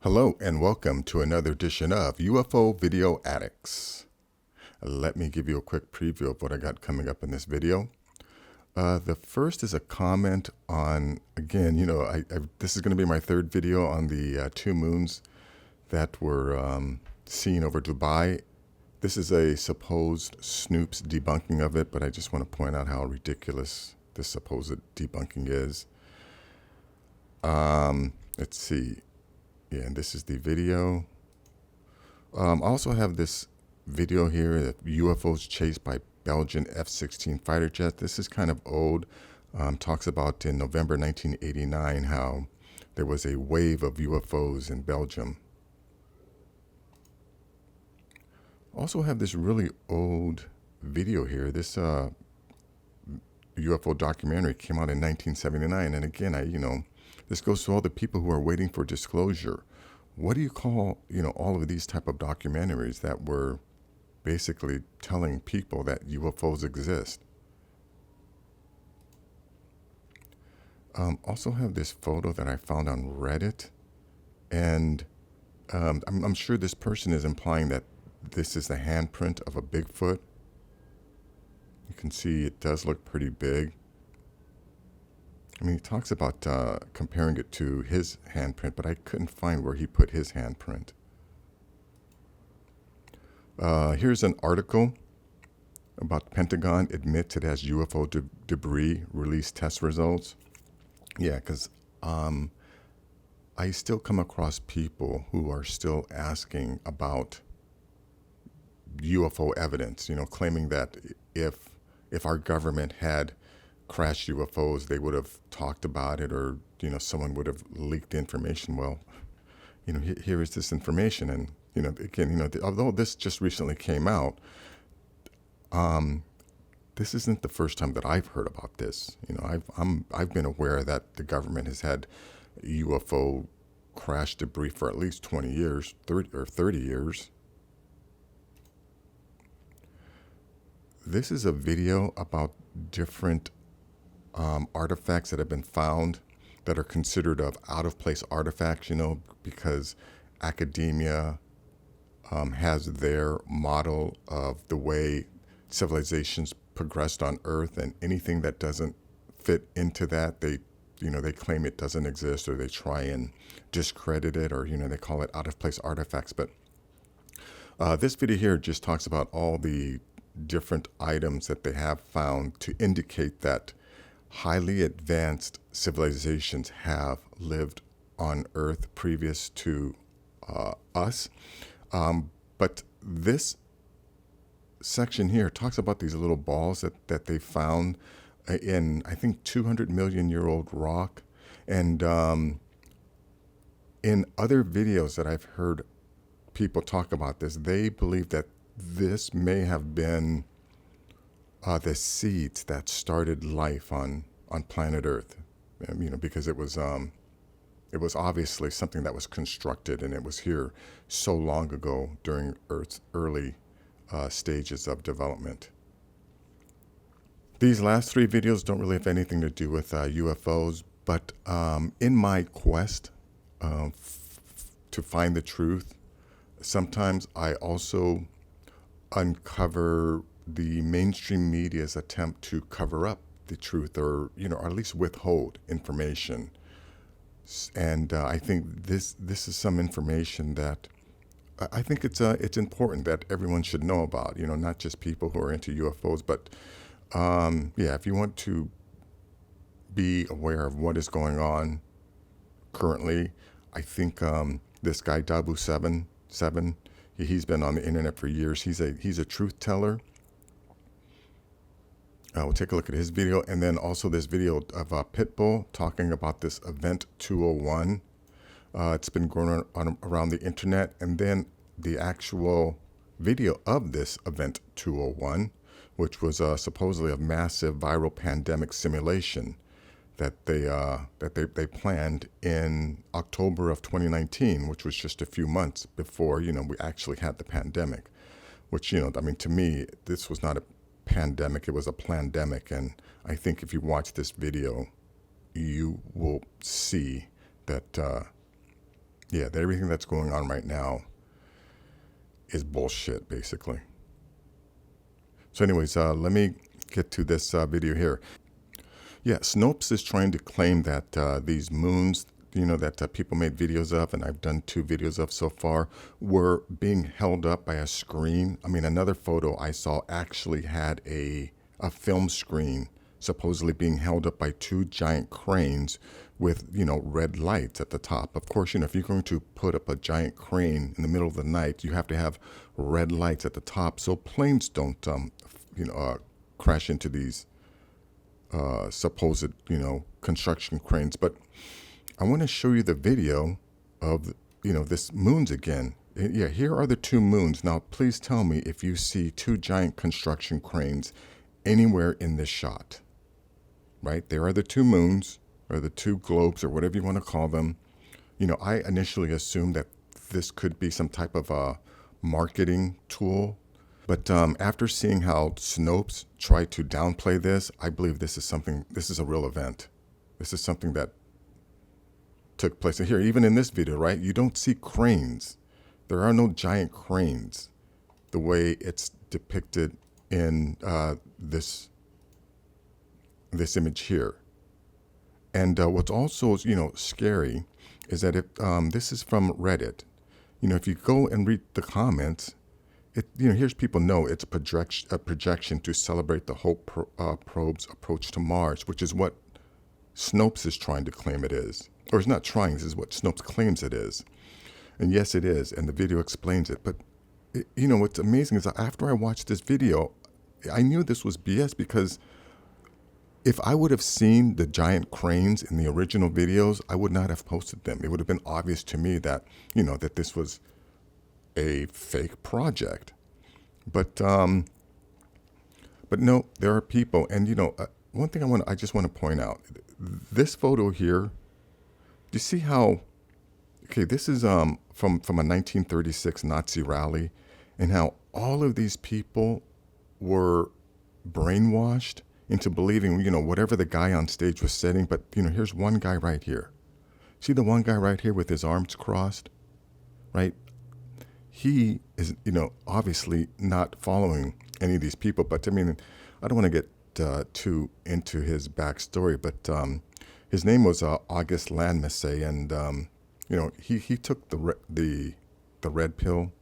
Hello and welcome to another edition of UFO Video Addicts. Let me give you a quick preview of what I got coming up in this video. The first is a comment on, again, this is going to be my third video on the two moons that were seen over Dubai. This is a supposed Snoop's debunking of it, but I just want to point out how ridiculous this supposed debunking is. Let's see. Yeah, and this is the video. I also have this video here that UFOs chased by Belgian F-16 fighter jet. This is kind of old. Talks about in November 1989 how there was a wave of UFOs in Belgium. Also have this really old video here. This UFO documentary came out in 1979, and again, this goes to all the people who are waiting for disclosure. What do you call, all of these type of documentaries that were basically telling people that UFOs exist? Also have this photo that I found on Reddit, and I'm sure this person is implying that this is the handprint of a Bigfoot. You can see it does look pretty big. I mean, he talks about comparing it to his handprint, but I couldn't find where he put his handprint. Here's an article about Pentagon admits it has UFO debris release test results. Yeah, because I still come across people who are still asking about UFO evidence, claiming that if our government had crashed UFOs, they would have talked about it, or someone would have leaked the information. Well, here is this information, and again, although this just recently came out, this isn't the first time that I've heard about this. I've been aware that the government has had UFO crash debris for at least 20 years, 30 years. This is a video about different artifacts that have been found that are considered of out-of-place artifacts, because academia has their model of the way civilizations progressed on Earth, and anything that doesn't fit into that, they claim it doesn't exist, or they try and discredit it, or they call it out-of-place artifacts. But this video here just talks about all the different items that they have found to indicate that highly advanced civilizations have lived on Earth previous to us. But this section here talks about these little balls that they found in, I think, 200 million year old rock. And in other videos that I've heard people talk about this, they believe that this may have been the seeds that started life on planet Earth, because it was obviously something that was constructed, and it was here so long ago during Earth's early stages of development. These last three videos don't really have anything to do with UFOs, but in my quest to find the truth, sometimes I also uncover the mainstream media's attempt to cover up the truth, or or at least withhold information. And I think this is some information that I think it's important that everyone should know about. Not just people who are into UFOs, but if you want to be aware of what is going on currently, I think this guy Dabu7, he's been on the internet for years. He's a truth teller. We'll take a look at his video, and then also this video of Pitbull talking about this Event 201. It's been going on around the internet, and then the actual video of this Event 201, which was supposedly a massive viral pandemic simulation that they planned in October of 2019, which was just a few months before we actually had the pandemic. Which to me, this was not a pandemic, it was a plandemic. And I think if you watch this video, you will see that Yeah, that everything that's going on right now is bullshit, basically. So anyways, let me get to this video here. Yeah, Snopes is trying to claim that these moons, that people made videos of, and I've done 2 videos of so far, were being held up by a screen. I mean, another photo I saw actually had a film screen supposedly being held up by 2 giant cranes with, red lights at the top. Of course, if you're going to put up a giant crane in the middle of the night, you have to have red lights at the top so planes don't, crash into these supposed, construction cranes. But I want to show you the video of, this moons again. Yeah, here are the 2 moons. Now, please tell me if you see 2 giant construction cranes anywhere in this shot. Right? There are the 2 moons, or the 2 globes, or whatever you want to call them. I initially assumed that this could be some type of a marketing tool. But after seeing how Snopes tried to downplay this, I believe this is a real event. This is something that took place. And here, even in this video, right, you don't see cranes. There are no giant cranes the way it's depicted in this image here. And what's also, scary is that if this is from Reddit, if you go and read the comments, here's people know it's a projection to celebrate the Hope probe's approach to Mars, which is what Snopes is trying to claim it is. Or it's not trying, this is what Snopes claims it is. And yes, it is, and the video explains it. But, what's amazing is that after I watched this video, I knew this was BS, because if I would have seen the giant cranes in the original videos, I would not have posted them. It would have been obvious to me that, that this was a fake project. But no, there are people, and one thing I just want to point out, this photo here, do you see how, okay, this is from a 1936 Nazi rally, and how all of these people were brainwashed into believing, whatever the guy on stage was saying. But, here's one guy right here. See the one guy right here with his arms crossed, right? He is, obviously not following any of these people. But I mean, I don't want to get too into his backstory, but his name was August Landmasse, and he took the red pill,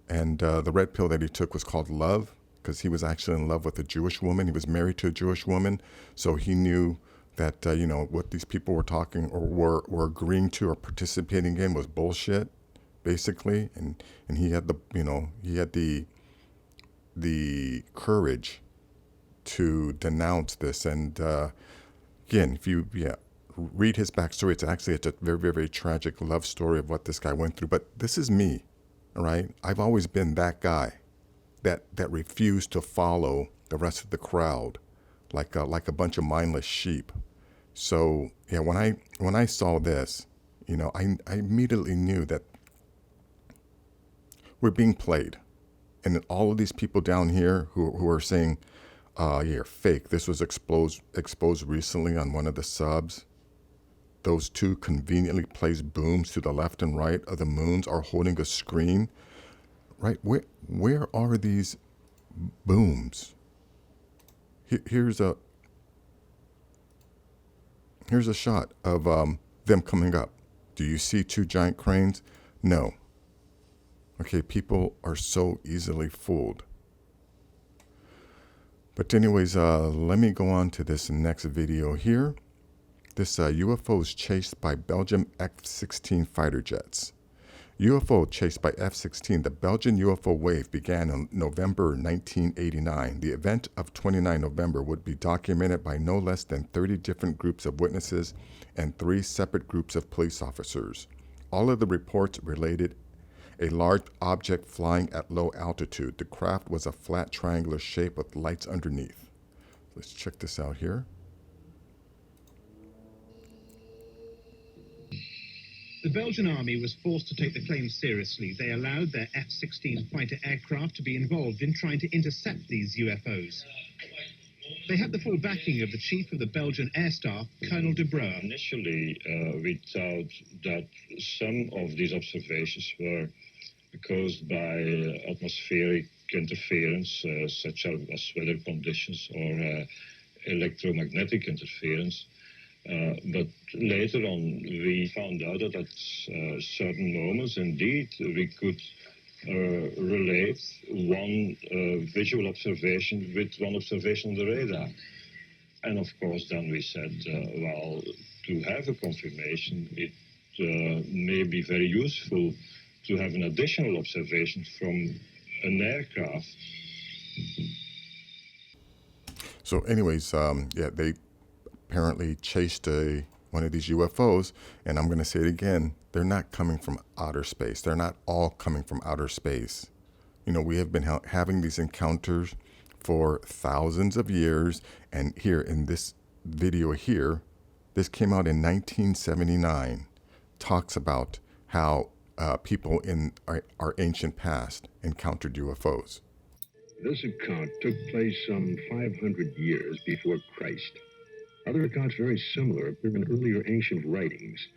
and the red pill that he took was called love, because he was actually in love with a Jewish woman. He was married to a Jewish woman, so he knew that what these people were talking or were agreeing to or participating in was bullshit, basically. And he had the courage to denounce this. And again, if you read his backstory, it's a very, very, very tragic love story of what this guy went through. But this is me, all right? I've always been that guy that refused to follow the rest of the crowd like a bunch of mindless sheep. So yeah, when I saw this, I immediately knew that we're being played. And all of these people down here who are saying, you're fake. This was exposed recently on one of the subs. Those 2 conveniently placed booms to the left and right of the moons are holding a screen. Right? Where are these booms? Here's a shot of them coming up. Do you see 2 giant cranes? No. Okay, people are so easily fooled. But anyways, let me go on to this next video here. This UFO is chased by Belgium F-16 fighter jets. UFO chased by F-16. The Belgian UFO wave began in November 1989. The event of 29 November would be documented by no less than 30 different groups of witnesses and 3 separate groups of police officers. All of the reports related a large object flying at low altitude. The craft was a flat triangular shape with lights underneath. Let's check this out here. The Belgian army was forced to take the claim seriously. They allowed their F-16 fighter aircraft to be involved in trying to intercept these UFOs. They had the full backing of the chief of the Belgian Air Staff, Colonel de Breuer. Initially, we thought that some of these observations were caused by atmospheric interference, such as weather conditions or electromagnetic interference. But later on, we found out that at certain moments, indeed, we could relate one visual observation with one observation on the radar. And of course, then we said, well, to have a confirmation, it may be very useful to have an additional observation from an aircraft. So anyways, yeah, they apparently chased one of these UFOs, and I'm going to say it again, they're not coming from outer space. They're not all coming from outer space. You know, we have been having these encounters for thousands of years, and here in this video here, this came out in 1979, talks about how people in our ancient past encountered UFOs. This account took place some 500 years before Christ. Other accounts very similar appear in earlier ancient writings.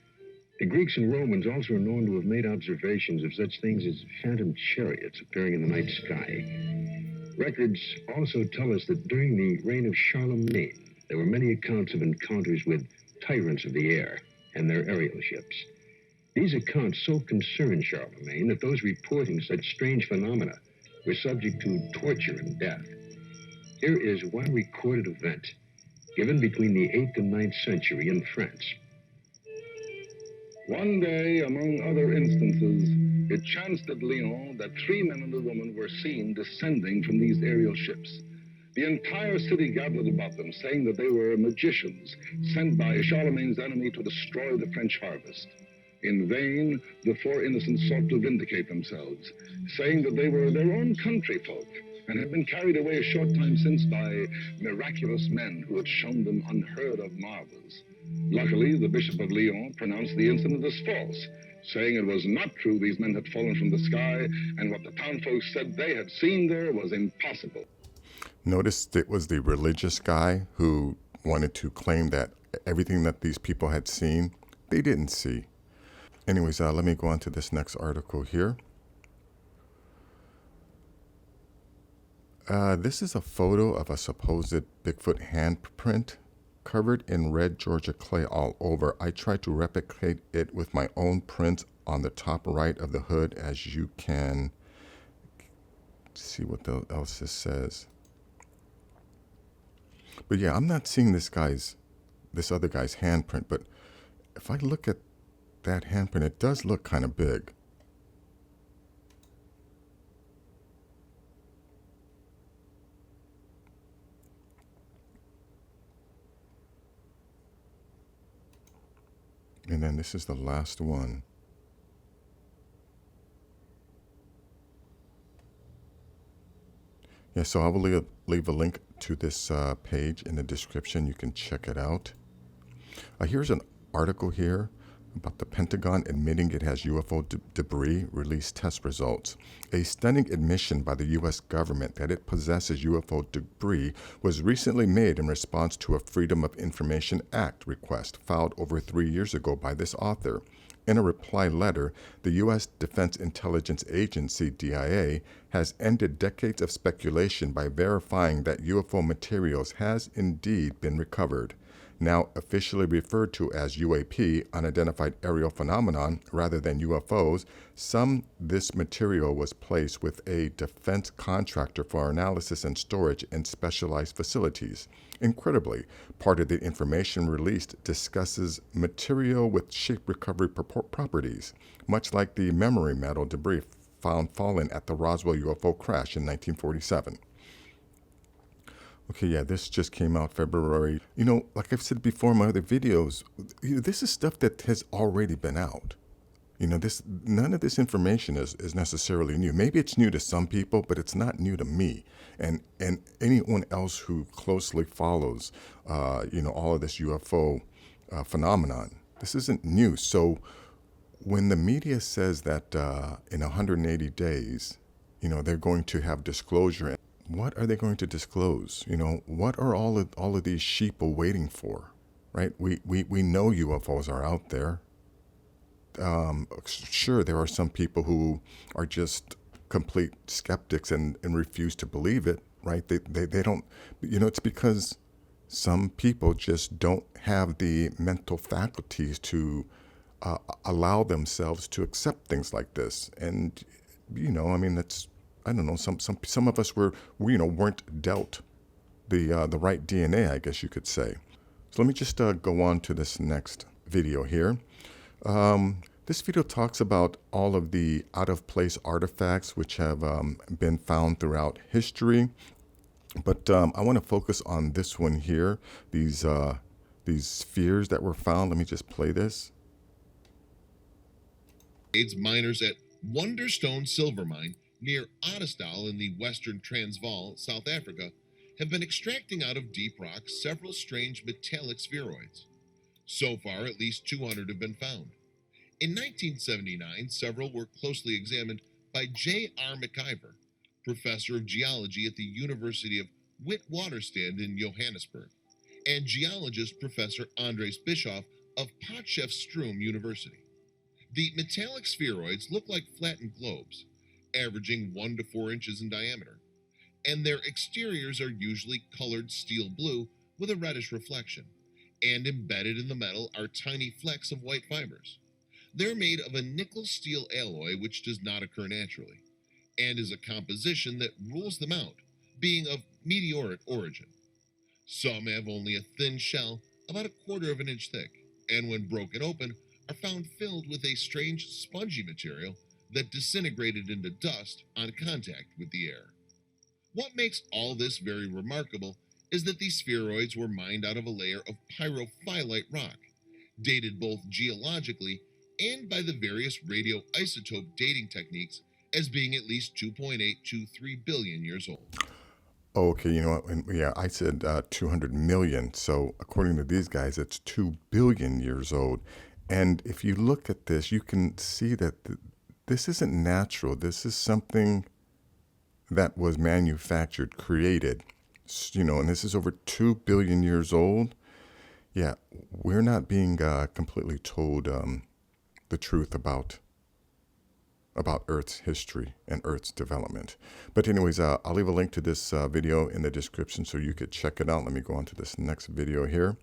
The Greeks and Romans also are known to have made observations of such things as phantom chariots appearing in the night sky. Records also tell us that during the reign of Charlemagne, there were many accounts of encounters with tyrants of the air and their aerial ships. These accounts so concerned Charlemagne that those reporting such strange phenomena were subject to torture and death. Here is one recorded event given between the 8th and 9th century in France. One day, among other instances, it chanced at Lyon that 3 men and a woman were seen descending from these aerial ships. The entire city gathered about them, saying that they were magicians sent by Charlemagne's enemy to destroy the French harvest. In vain, the 4 innocents sought to vindicate themselves, saying that they were their own countryfolk and had been carried away a short time since by miraculous men who had shown them unheard of marvels. Luckily, the Bishop of Lyon pronounced the incident as false, saying it was not true these men had fallen from the sky, and what the townfolk said they had seen there was impossible. Notice it was the religious guy who wanted to claim that everything that these people had seen, they didn't see. Anyways, let me go on to this next article here. This is a photo of a supposed Bigfoot handprint covered in red Georgia clay all over. I tried to replicate it with my own print on the top right of the hood, as you can see what else this says. But yeah, I'm not seeing this other guy's handprint, but if I look at that handprint, it does look kind of big. And then this is the last one. Yeah, so I will leave a link to this page in the description. You can check it out. Here's an article here about the Pentagon admitting it has UFO debris, released test results. A stunning admission by the U.S. government that it possesses UFO debris was recently made in response to a Freedom of Information Act request filed over 3 years ago by this author. In a reply letter, the U.S. Defense Intelligence Agency, DIA, has ended decades of speculation by verifying that UFO materials has indeed been recovered. Now officially referred to as UAP, unidentified aerial phenomenon, rather than UFOs, this material was placed with a defense contractor for analysis and storage in specialized facilities. Incredibly, part of the information released discusses material with shape recovery properties, much like the memory metal debris found fallen at the Roswell UFO crash in 1947. Okay, yeah, this just came out February. You know, like I've said before in my other videos, this is stuff that has already been out. You know, none of this information is necessarily new. Maybe it's new to some people, but it's not new to me and anyone else who closely follows, all of this UFO phenomenon. This isn't new. So when the media says that in 180 days, they're going to have disclosure, what are they going to disclose? You know, what are all of these sheeple waiting for, right? We know UFOs are out there. Sure, there are some people who are just complete skeptics and refuse to believe it, right? They don't, you know, it's because some people just don't have the mental faculties to allow themselves to accept things like this. And, you know, I mean, that's, I don't know, some of us weren't dealt the right DNA, I guess you could say. So let me just go on to this next video here. This video talks about all of the out-of-place artifacts which have been found throughout history. But I want to focus on this one here, these spheres that were found. Let me just play this. Miners at Wonderstone Silver Mine near Ottesdal in the western Transvaal, South Africa, have been extracting out of deep rock several strange metallic spheroids. So far, at least 200 have been found. In 1979, several were closely examined by J.R. McIver, professor of geology at the University of Witwatersrand in Johannesburg, and geologist Professor Andres Bischoff of Potchefstroom University. The metallic spheroids look like flattened globes, averaging 1 to 4 inches in diameter, and their exteriors are usually colored steel blue with a reddish reflection, and embedded in the metal are tiny flecks of white fibers. They're made of a nickel-steel alloy which does not occur naturally, and is a composition that rules them out, being of meteoric origin. Some have only a thin shell about 1/4 of an inch thick, and when broken open, are found filled with a strange spongy material that disintegrated into dust on contact with the air. What makes all this very remarkable is that these spheroids were mined out of a layer of pyrophyllite rock, dated both geologically and by the various radioisotope dating techniques as being at least 2.8 to 3 billion years old. Okay, you know what? And yeah, I said 200 million. So according to these guys, it's 2 billion years old. And if you look at this, you can see that this isn't natural. This is something that was manufactured, created, you know, and this is over 2 billion years old. Yeah, we're not being completely told the truth about Earth's history and Earth's development. But anyways, I'll leave a link to this video in the description so you could check it out. Let me go on to this next video here.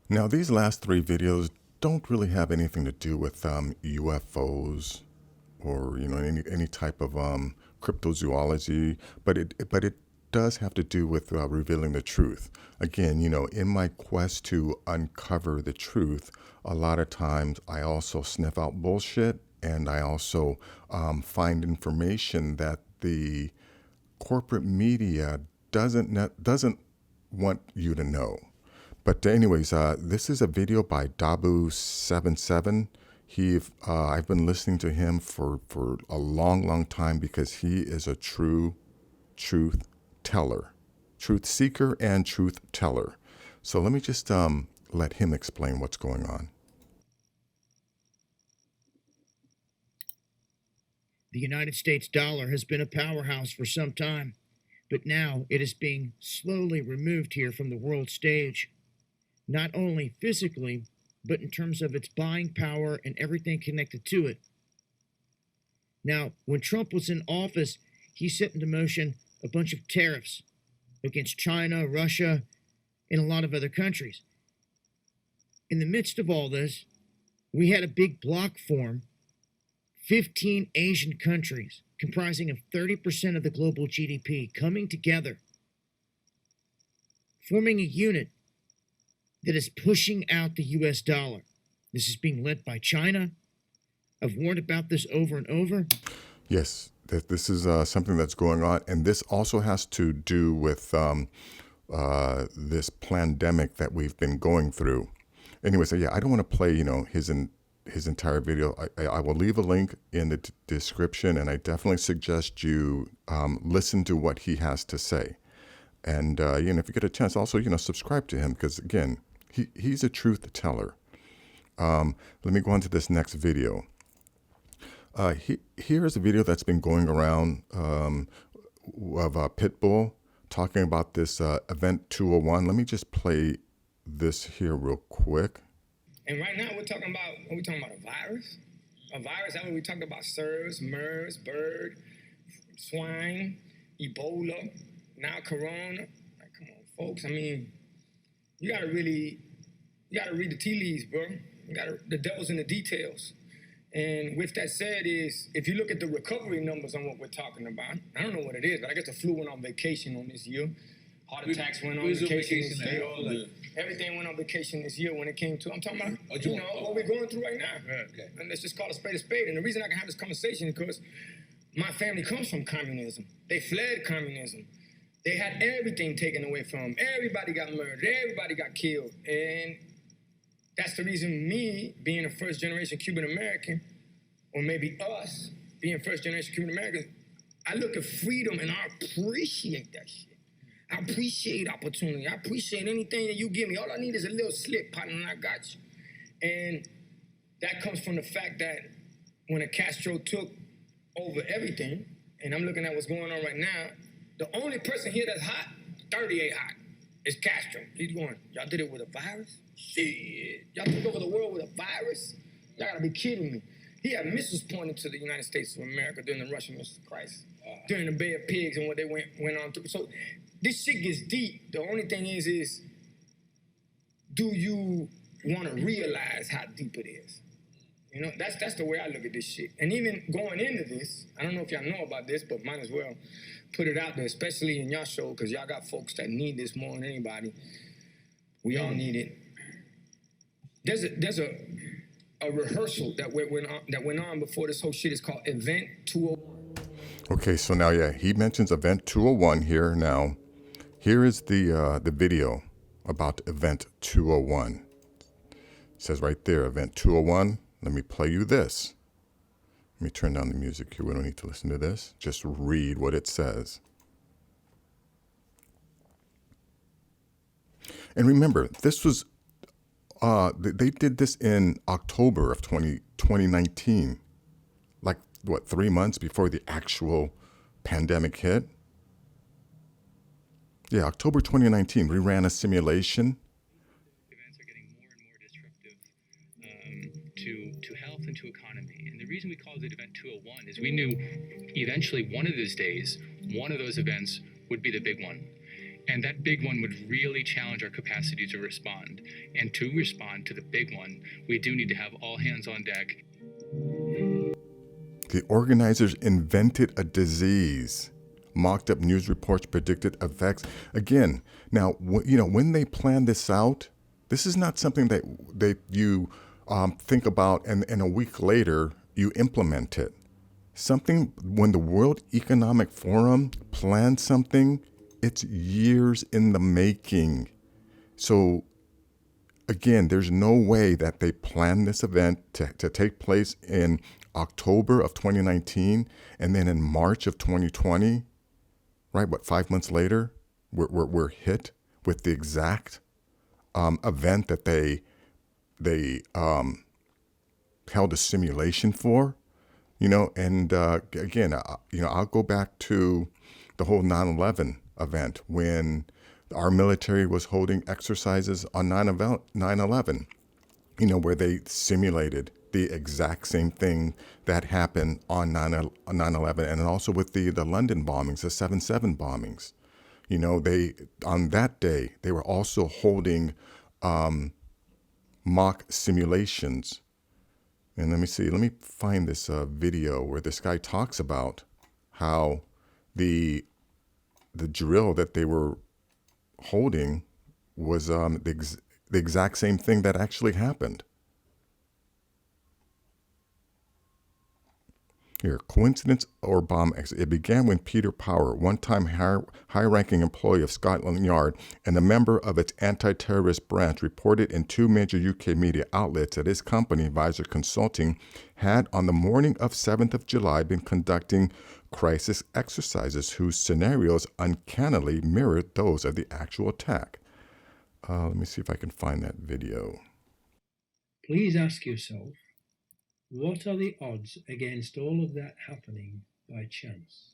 Now, these last 3 videos don't really have anything to do with UFOs or, you know, any type of cryptozoology, but it does have to do with revealing the truth. Again, you know, in my quest to uncover the truth, a lot of times I also sniff out bullshit, and I also find information that the corporate media doesn't want you to know. But anyways, this is a video by Dabu77. I've been listening to him for a long time because he is a true truth teller, truth seeker and truth teller. So let me just let him explain what's going on. The United States dollar has been a powerhouse for some time, but now it is being slowly removed here from the world stage, not only physically, but in terms of its buying power and everything connected to it. Now, when Trump was in office, he set into motion a bunch of tariffs against China, Russia, and a lot of other countries. In the midst of all this, we had a big bloc form, 15 Asian countries comprising of 30% of the global GDP coming together, forming a unit that is pushing out the US dollar. This is being led by China. I've warned about this over and over. Yes, this is something that's going on, and this also has to do with this pandemic that we've been going through. Anyway, so yeah, I don't want to play, you know, his entire video. I will leave a link in the description, and I definitely suggest you listen to what he has to say. And you know, if you get a chance, also, you know, subscribe to him, because again, he's a truth teller. Let me go on to this next video. Here is a video that's been going around Pitbull talking about this Event 201. Let me just play this here real quick. And right now we're talking about, what we talking about, a virus? A virus, that what we talking about, SARS, MERS, bird, swine, Ebola, now Corona. Like, come on, folks. I mean, you gotta read the tea leaves, bro. The devil's in the details. And with that said is, if you look at the recovery numbers on what we're talking about, I don't know what it is, but I guess the flu went on vacation on this year. Heart attacks went on vacation this year. Everything went on vacation this year when it came to, I'm talking about, what we're going through right now. Okay. And let's just call a spade a spade. And the reason I can have this conversation is because my family comes from communism. They fled communism. They had everything taken away from them. Everybody got murdered. Everybody got killed. And that's the reason me, being a first-generation Cuban-American, or maybe us, being first-generation Cuban-Americans, I look at freedom and I appreciate that shit. I appreciate opportunity. I appreciate anything that you give me. All I need is a little slip, partner, and I got you. And that comes from the fact that when a Castro took over everything, and I'm looking at what's going on right now, the only person here that's hot, 38 hot, is Castro. He's going, y'all did it with a virus? Shit. Y'all took over the world with a virus? Y'all gotta be kidding me. He had missiles pointed to the United States of America during the Russian Missile Crisis, during the Bay of Pigs and what they went on through. So this shit gets deep. The only thing is do you want to realize how deep it is? You know, that's the way I look at this shit. And even going into this, I don't know if y'all know about this, but might as well put it out there, especially in y'all show, because y'all got folks that need this more than anybody. We all need it. There's a rehearsal that went on before this whole shit is called Event 201. Okay, so now, yeah, he mentions Event 201 here. Now, here is the video about Event 201. It says right there, Event 201. Let me play you this. Let me turn down the music here. We don't need to listen to this. Just read what it says. And remember, this was, they did this in October of 2019. Like, what, 3 months before the actual pandemic hit? Yeah, October 2019, we ran a simulation. Events are getting more and more disruptive to health and to economy. And the reason we called it Event 201 is we knew eventually one of those days, one of those events would be the big one. And that big one would really challenge our capacity to respond. And to respond to the big one, we do need to have all hands on deck. The organizers invented a disease. Mocked up news reports predicted effects. Again, now, you know, when they plan this out, this is not something that you think about and a week later you implement it. Something, when the World Economic Forum plans something, it's years in the making. So again, there's no way that they planned this event to take place in October of 2019 and then in March of 2020, right? What, 5 months later, we're hit with the exact event that they held a simulation for, you know. And again, you know, I'll go back to the whole 9/11 event when our military was holding exercises on 9/11, you know, where they simulated the exact same thing that happened on 9/11, and also with the London bombings, the 7/7 bombings. You know, on that day, they were also holding mock simulations. And let me find this video where this guy talks about how the drill that they were holding was the exact same thing that actually happened. Here, coincidence or bomb accident. It began when Peter Power, one-time high-ranking employee of Scotland Yard and a member of its anti-terrorist branch, reported in 2 major UK media outlets that his company, Visor Consulting, had on the morning of 7th of July been conducting crisis exercises whose scenarios uncannily mirrored those of the actual attack. Let me see if I can find that video. Please ask yourself, what are the odds against all of that happening by chance?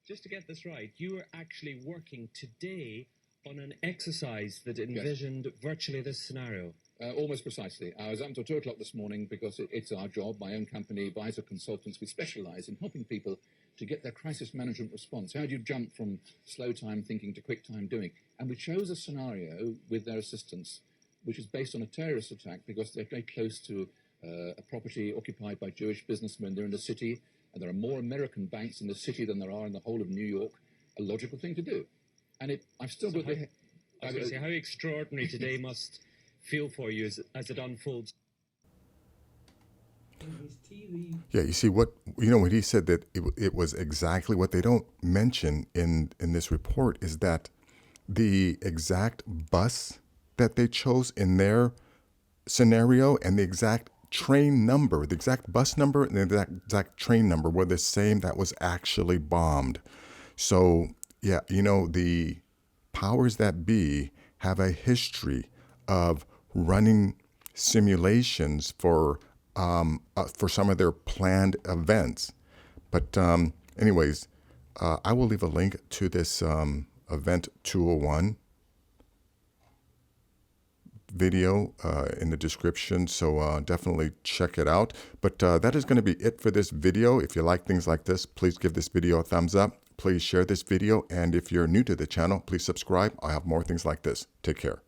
just to get this right, you were actually working today on an exercise that envisioned virtually this scenario. Almost precisely. I was up until 2 o'clock this morning because it's our job, my own company, Advisor Consultants. We specialize in helping people to get their crisis management response. How do you jump from slow time thinking to quick time doing? And we chose a scenario with their assistance, which is based on a terrorist attack because they're very close to a property occupied by Jewish businessmen. They're in the city, and there are more American banks in the city than there are in the whole of New York. A logical thing to do. And I've still got the... I was going to say, how extraordinary today must feel for you as it unfolds. Yeah, you see what when he said that it was exactly what they don't mention in this report is that the exact bus that they chose in their scenario and the exact train number, the exact bus number and the exact train number were the same that was actually bombed. So yeah, the powers that be have a history of running simulations for some of their planned events. But anyways, I will leave a link to this Event 201 video in the description, so definitely check it out. But that is going to be it for this video. If you like things like this, please give this video a thumbs up. Please share this video, and if you're new to the channel, please subscribe. I'll have more things like this. Take care.